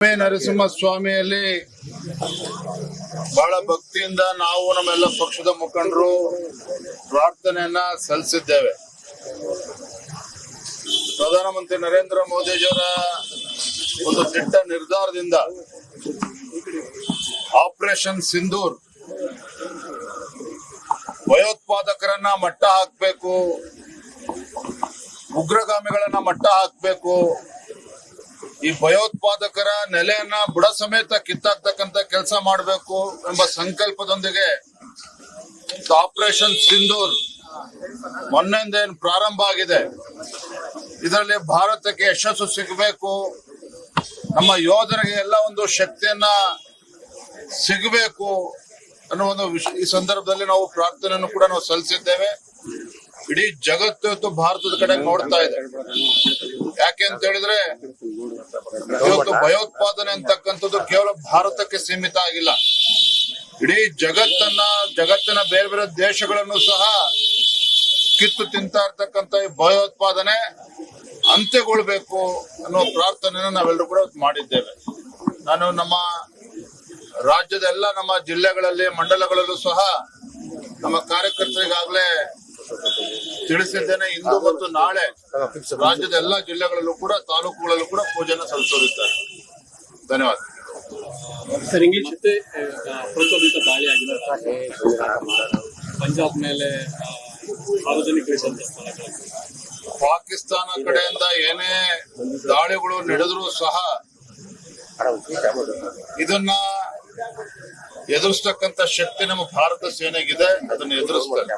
ನರಸಿಂಹಸ್ವಾಮಿಯಲ್ಲಿ ಬಹಳ ಭಕ್ತಿಯಿಂದ ನಾವು ನಮ್ಮೆಲ್ಲ ಪಕ್ಷದ ಮುಖಂಡರು ಪ್ರಾರ್ಥನೆಯನ್ನ ಸಲ್ಲಿಸಿದ್ದೇವೆ. ಪ್ರಧಾನಮಂತ್ರಿ ನರೇಂದ್ರ ಮೋದಿಜಿಯವರ ಒಂದು ದಿಟ್ಟ ನಿರ್ಧಾರದಿಂದ ಆಪರೇಷನ್ ಸಿಂಧೂರ್ ಭಯೋತ್ಪಾದಕರನ್ನ ಮಟ್ಟ ಹಾಕಬೇಕು, ಉಗ್ರಗಾಮಿಗಳನ್ನ ಮಟ್ಟ ಹಾಕಬೇಕು, ಈ ಭಯೋತ್ಪಾದಕರ ನೆಲೆಯನ್ನ ಬುಡ ಸಮೇತ ಕಿತ್ತಾಕ್ತಕ್ಕಂತ ಕೆಲಸ ಮಾಡಬೇಕು ಎಂಬ ಸಂಕಲ್ಪದೊಂದಿಗೆ ಆಪರೇಷನ್ ಸಿಂಧೂರ್ ಮೊನ್ನೆಂದೇನು ಪ್ರಾರಂಭ ಆಗಿದೆ. ಇದರಲ್ಲಿ ಭಾರತಕ್ಕೆ ಯಶಸ್ಸು ಸಿಗಬೇಕು, ನಮ್ಮ ಯೋಧರಿಗೆ ಎಲ್ಲ ಒಂದು ಶಕ್ತಿಯನ್ನ ಸಿಗಬೇಕು ಅನ್ನೋ ಒಂದು ಈ ಸಂದರ್ಭದಲ್ಲಿ ನಾವು ಪ್ರಾರ್ಥನೆಯನ್ನು ಕೂಡ ನಾವು ಸಲ್ಲಿಸಿದ್ದೇವೆ. ಇಡೀ ಜಗತ್ತು ಇವತ್ತು ಭಾರತದ ಕಡೆ ನೋಡ್ತಾ ಇದೆ. ಯಾಕೆ ಅಂತ ಹೇಳಿದ್ರೆ ಇವತ್ತು ಭಯೋತ್ಪಾದನೆ ಅಂತಕ್ಕಂಥದ್ದು ಕೇವಲ ಭಾರತಕ್ಕೆ ಸೀಮಿತ ಆಗಿಲ್ಲ. ಇಡೀ ಜಗತ್ತಿನ ಬೇರೆ ಬೇರೆ ದೇಶಗಳನ್ನು ಸಹ ಕಿತ್ತು ತಿಂತಾ ಇರ್ತಕ್ಕಂಥ ಈ ಭಯೋತ್ಪಾದನೆ ಅಂತ್ಯಗೊಳ್ಬೇಕು ಅನ್ನೋ ಪ್ರಾರ್ಥನೆಯನ್ನು ನಾವೆಲ್ಲರೂ ಕೂಡ ಮಾಡಿದ್ದೇವೆ. ನಾನು ನಮ್ಮ ರಾಜ್ಯದ ಎಲ್ಲ ನಮ್ಮ ಜಿಲ್ಲೆಗಳಲ್ಲಿ ಮಂಡಲಗಳಲ್ಲೂ ಸಹ ನಮ್ಮ ಕಾರ್ಯಕರ್ತರಿಗಾಗಲೇ ತಿಳಿಸಿದ್ದೇನೆ. ಇಂದು ಮತ್ತು ನಾಳೆ ರಾಜ್ಯದ ಎಲ್ಲಾ ಜಿಲ್ಲೆಗಳಲ್ಲೂ ಕೂಡ ತಾಲೂಕುಗಳಲ್ಲೂ ಕೂಡ ಪೂಜೆನ ಸಲ್ಲಿಸಲಿದ್ದಾರೆ. ಧನ್ಯವಾದ ಸರ್. ಹಿಂಗೆ ಜೊತೆ ಪ್ರಚೋದಿತ ದಾಳಿ ಆಗಿದೆ ಪಂಜಾಬ್ ಮೇಲೆ ಸಾರ್ವಜನಿಕರಿಸಿದಂತ ಸ್ಥಳಗಳು. ಪಾಕಿಸ್ತಾನ ಕಡೆಯಿಂದ ಏನೇ ದಾಳಿಗಳು ನಡೆದರೂ ಸಹ ಇದನ್ನ ಎದುರಿಸ್ತಕ್ಕಂತ ಶಕ್ತಿ ನಮ್ಮ ಭಾರತ ಸೇನೆಗಿದೆ. ಅದನ್ನು ಎದುರಿಸ್ತಾರೆ.